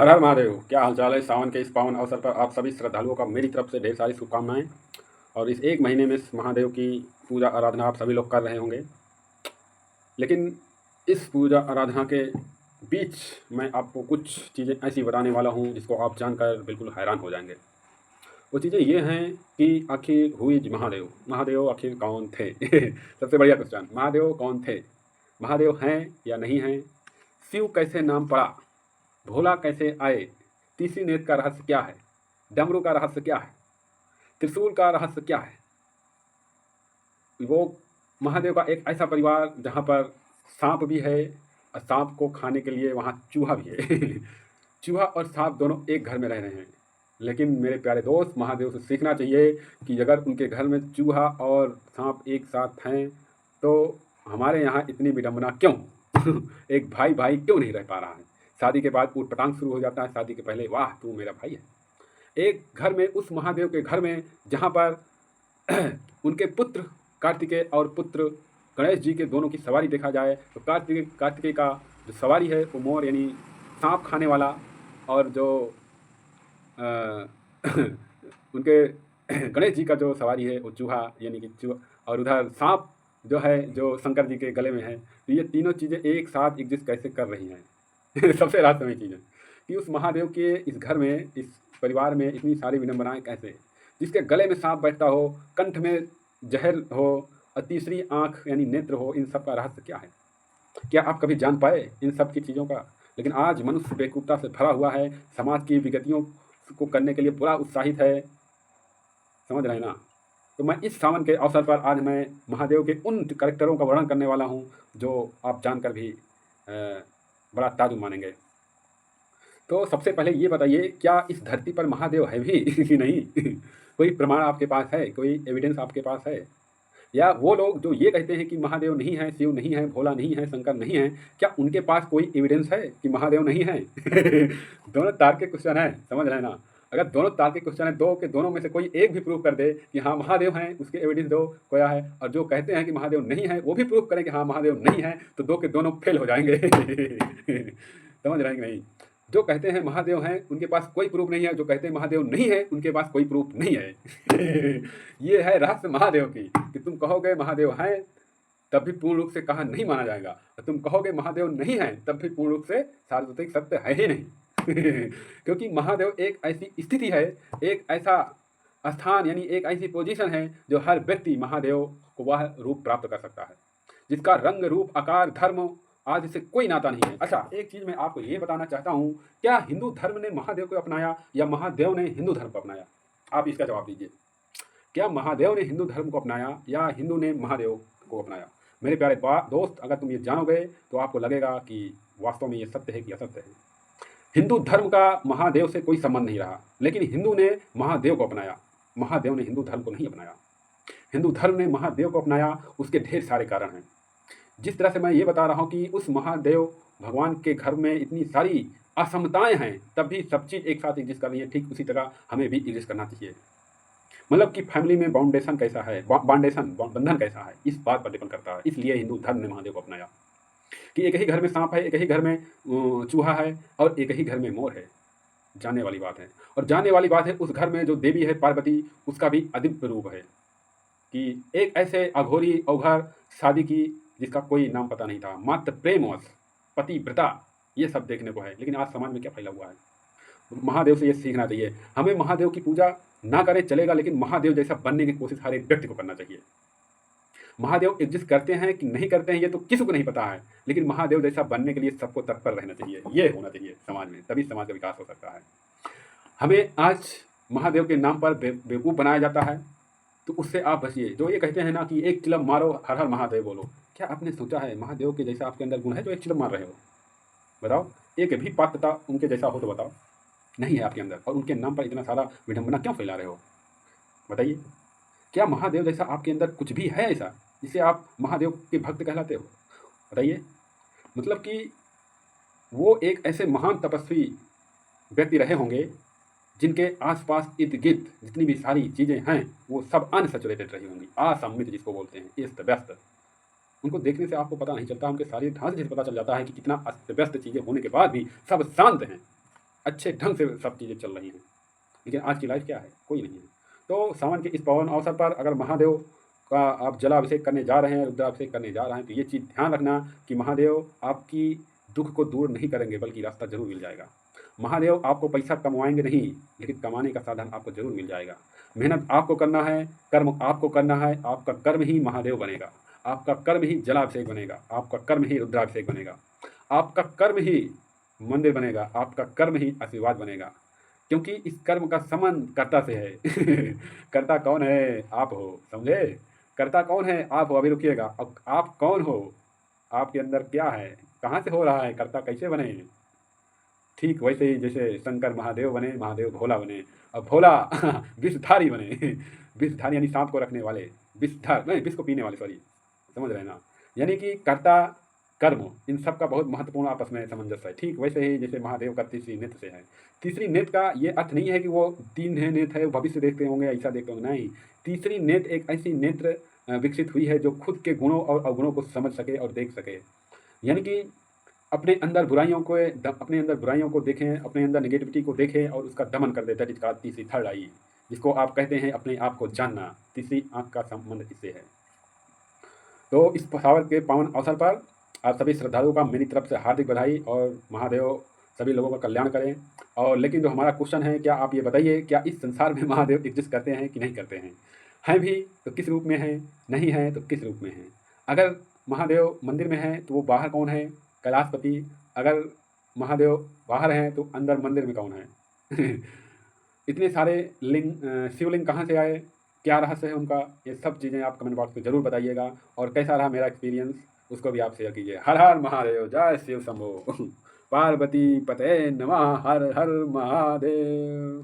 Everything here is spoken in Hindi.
हर हर महादेव। क्या हालचाल है। सावन के इस पावन अवसर पर आप सभी श्रद्धालुओं का मेरी तरफ से ढेर सारी शुभकामनाएं। और इस एक महीने में महादेव की पूजा आराधना आप सभी लोग कर रहे होंगे, लेकिन इस पूजा आराधना के बीच मैं आपको कुछ चीज़ें ऐसी बताने वाला हूँ जिसको आप जानकर बिल्कुल हैरान हो जाएंगे। वो चीज़ें ये हैं कि आखिर हु इज महादेव, महादेव आखिर कौन थे। सबसे बढ़िया क्वेश्चन, महादेव कौन थे, महादेव हैं या नहीं हैं, शिव कैसे नाम पड़ा, भोला कैसे आए, तीसरी नेत्र का रहस्य क्या है, डमरू का रहस्य क्या है, त्रिशूल का रहस्य क्या है। वो महादेव का एक ऐसा परिवार जहाँ पर सांप भी है और सांप को खाने के लिए वहाँ चूहा भी है। चूहा और सांप दोनों एक घर में रह रहे हैं, लेकिन मेरे प्यारे दोस्त, महादेव से सीखना चाहिए कि अगर उनके घर में चूहा और सांप एक साथ हैं तो हमारे यहाँ इतनी विडंबना क्यों। एक भाई भाई क्यों नहीं रह पा रहा है। शादी के बाद ऊट पटांग शुरू हो जाता है, शादी के पहले वाह तू मेरा भाई है। एक घर में, उस महादेव के घर में जहाँ पर उनके पुत्र कार्तिकेय और पुत्र गणेश जी के दोनों की सवारी देखा जाए तो कार्तिकेय का जो सवारी है वो मोर यानी सांप खाने वाला, और जो उनके गणेश जी का जो सवारी है वो चूहा यानी कि चूहा, और उधर सांप जो है जो शंकर जी के गले में है। तो ये तीनों चीज़ें एक साथ एग्जिस्ट कैसे कर रही हैं। सबसे रहस्यमय चीज़ है कि उस महादेव के इस घर में, इस परिवार में इतनी सारी विडंबनाएं कैसे, जिसके गले में सांप बैठता हो, कंठ में जहर हो और तीसरी आंख यानी नेत्र हो, इन सब का रहस्य क्या है। क्या आप कभी जान पाए इन सब की चीज़ों का। लेकिन आज मनुष्य बेवकूफ़ता से भरा हुआ है, समाज की विगतियों को करने के लिए पूरा उत्साहित है, समझ रहे हैं ना। तो मैं इस सावन के अवसर पर आज मैं महादेव के उन कैरेक्टरों का वर्णन करने वाला हूँ जो आप जानकर भी बड़ा ताजुब मानेंगे। तो सबसे पहले ये बताइए, क्या इस धरती पर महादेव है भी कि नहीं। कोई प्रमाण आपके पास है, कोई एविडेंस आपके पास है। या वो लोग जो ये कहते हैं कि महादेव नहीं है, शिव नहीं है, भोला नहीं है, शंकर नहीं है, क्या उनके पास कोई एविडेंस है कि महादेव नहीं है। दोनों तार्किक क्वेश्चन है, समझ रहे हैं ना। अगर दोनों तार्किक क्वेश्चन है, दो के दोनों में से कोई एक भी प्रूव कर दे कि हाँ महादेव हैं, उसके एविडेंस दो कोया है, और जो कहते हैं कि महादेव नहीं है वो भी प्रूव करें कि हाँ महादेव नहीं है, तो दो के दोनों फेल हो जाएंगे। समझ रहे हैं कि नहीं। जो कहते हैं महादेव हैं उनके पास कोई प्रूफ नहीं है, जो कहते हैं महादेव नहीं है उनके पास कोई प्रूफ नहीं है। ये है रहस्य महादेव की कि तुम कहोगे महादेव हैं तब भी पूर्ण रूप से कहा नहीं माना जाएगा, और तुम कहोगे महादेव नहीं है तब भी पूर्ण रूप से सार्वजनिक सत्य है ही नहीं। क्योंकि महादेव एक ऐसी स्थिति है, एक ऐसा स्थान यानी एक ऐसी पोजीशन है जो हर व्यक्ति महादेव को वह रूप प्राप्त कर सकता है जिसका रंग रूप आकार धर्म आज से कोई नाता नहीं है। अच्छा, एक चीज़ मैं आपको ये बताना चाहता हूँ, क्या हिंदू धर्म ने महादेव को अपनाया या महादेव ने हिंदू धर्म को अपनाया। आप इसका जवाब दीजिए। क्या महादेव ने हिंदू धर्म को अपनाया या हिंदू ने महादेव को अपनाया। मेरे प्यारे दोस्त, अगर तुम ये जानोगे तो आपको लगेगा कि वास्तव में ये सत्य है कि असत्य है। हिंदू धर्म का महादेव से कोई संबंध नहीं रहा, लेकिन हिंदू ने महादेव को अपनाया, महादेव ने हिंदू धर्म को नहीं अपनाया। हिंदू धर्म ने महादेव को अपनाया, उसके ढेर सारे कारण हैं। जिस तरह से मैं ये बता रहा हूँ कि उस महादेव भगवान के घर में इतनी सारी असमताएं हैं, तब भी सब चीज़ एक साथ एग्जिस्ट कर रही है, ठीक उसी तरह हमें भी एग्जिस्ट करना चाहिए। मतलब कि फैमिली में बाउंडेशन कैसा है, बंधन कैसा है, इस बात पर डिपेंड करता है। इसलिए हिंदू धर्म ने महादेव को अपनाया कि एक ही घर में सांप है, एक ही घर में चूहा है और एक ही घर में मोर है। जानने वाली बात है। और जानने वाली बात है, उस घर में जो देवी है पार्वती, उसका भी अदिव्य रूप है कि एक ऐसे अघोरी अवघर शादी की जिसका कोई नाम पता नहीं था, मात्र प्रेमवश पतिव्रता, ये सब देखने को है। लेकिन आज समाज में क्या फैला हुआ है। महादेव से ये सीखना चाहिए। हमें महादेव की पूजा ना करें चलेगा, लेकिन महादेव जैसा बनने की कोशिश हर एक व्यक्ति को करना चाहिए। महादेव एग्जिस्ट करते हैं कि नहीं करते हैं ये तो किसी को नहीं पता है, लेकिन महादेव जैसा बनने के लिए सबको तत्पर रहना चाहिए। ये होना चाहिए समाज में, तभी समाज का विकास हो सकता है। हमें आज महादेव के नाम पर बेवकूफ़ बनाया जाता है, तो उससे आप बचिए। जो ये कहते हैं ना कि एक चिलम मारो हर हर महादेव बोलो, क्या आपने सोचा है महादेव के जैसा आपके अंदर गुण है जो एक चिलम मार रहे हो। बताओ, एक भी पात्रता उनके जैसा हो तो बताओ। नहीं है आपके अंदर, और उनके नाम पर इतना सारा विडंबना क्यों फैला रहे हो। बताइए, क्या महादेव जैसा आपके अंदर कुछ भी है ऐसा जिसे आप महादेव के भक्त कहलाते हो। बताइए। मतलब कि वो एक ऐसे महान तपस्वी व्यक्ति रहे होंगे जिनके आसपास इर्द गिर्द जितनी भी सारी चीज़ें हैं वो सब अनसैचुरेटेड रही होंगी, असममित जिसको बोलते हैं, अस्त व्यस्त। उनको देखने से आपको पता नहीं चलता, उनके सारे ढांचे से पता चल जाता है कि कितना अस्त व्यस्त चीज़ें होने के बाद भी सब शांत हैं। अच्छे ढंग से सब चीज़ें चल रही हैं। लेकिन आज की लाइफ क्या है? कोई नहीं है। तो सावन के इस पावन अवसर पर अगर महादेव का आप जलाभिषेक करने जा रहे हैं, रुद्राभिषेक करने जा रहे हैं, तो ये चीज़ ध्यान रखना कि महादेव आपकी दुख को दूर नहीं करेंगे, बल्कि रास्ता ज़रूर मिल जाएगा। महादेव आपको पैसा कमवाएँगे नहीं, लेकिन कमाने का साधन आपको ज़रूर मिल जाएगा। मेहनत आपको करना है, कर्म आपको करना है, आपका कर्म ही महादेव बनेगा, आपका कर्म ही जलाभिषेक बनेगा, आपका कर्म ही रुद्राभिषेक बनेगा, आपका कर्म ही मंदिर बनेगा, आपका कर्म ही आशीर्वाद बनेगा। क्योंकि इस कर्म का संबंध कर्ता से है। कर्ता कौन है? आप हो, समझे? कर्ता कौन है? आप हो। अभी रुकिएगा, अब आप कौन हो? आपके अंदर क्या है? कहाँ से हो रहा है? कर्ता कैसे बने? ठीक वैसे ही जैसे शंकर महादेव बने, महादेव भोला बने, अब भोला विषधारी बने। विषधारी यानी सांप को रखने वाले, विषधार नहीं, विष को पीने वाले, सॉरी, समझ रहे हैं ना? यानी कि कर्ता, कर्म, इन सब का बहुत महत्वपूर्ण आपस में सामंजस्य है। ठीक वैसे ही जैसे महादेव का तीसरी नेत्र से है। तीसरी नेत्र का ये अर्थ नहीं है कि वो 3 है नेत्र है, भविष्य देखते होंगे, ऐसा देखते होंगे, नहीं। तीसरी नेत्र एक ऐसी नेत्र विकसित हुई है जो खुद के गुणों और अवगुणों को समझ सके और देख सके। यानी कि अपने अंदर बुराइयों को देखें, अपने अंदर नेगेटिविटी को देखें और उसका दमन कर दे। दैट इज कॉल्ड तीसरी, थर्ड आई, जिसको आप कहते हैं अपने आप को जानना। तीसरी आँख का संबंध इससे है। तो इस सावन के पावन अवसर पर आप सभी श्रद्धालुओं का मेरी तरफ से हार्दिक बधाई, और महादेव सभी लोगों का कल्याण करें। और लेकिन जो हमारा क्वेश्चन है, क्या आप ये बताइए, क्या इस संसार में महादेव एग्जिस्ट करते हैं कि नहीं करते हैं? हैं भी तो किस रूप में हैं? नहीं हैं तो किस रूप में हैं? अगर महादेव मंदिर में हैं तो वो बाहर कौन है? कैलाशपति। अगर महादेव बाहर हैं तो अंदर मंदिर में कौन है? इतने सारे शिवलिंग कहाँ से आए? क्या रहस्य है उनका? ये सब चीज़ें आप कमेंट बॉक्स में ज़रूर बताइएगा। और कैसा रहा मेरा एक्सपीरियंस, उसको भी आप शेयर कीजिए। हर हर महादेव, जय शिव शंभो। पार्वती पते नमः। हर हर महादेव।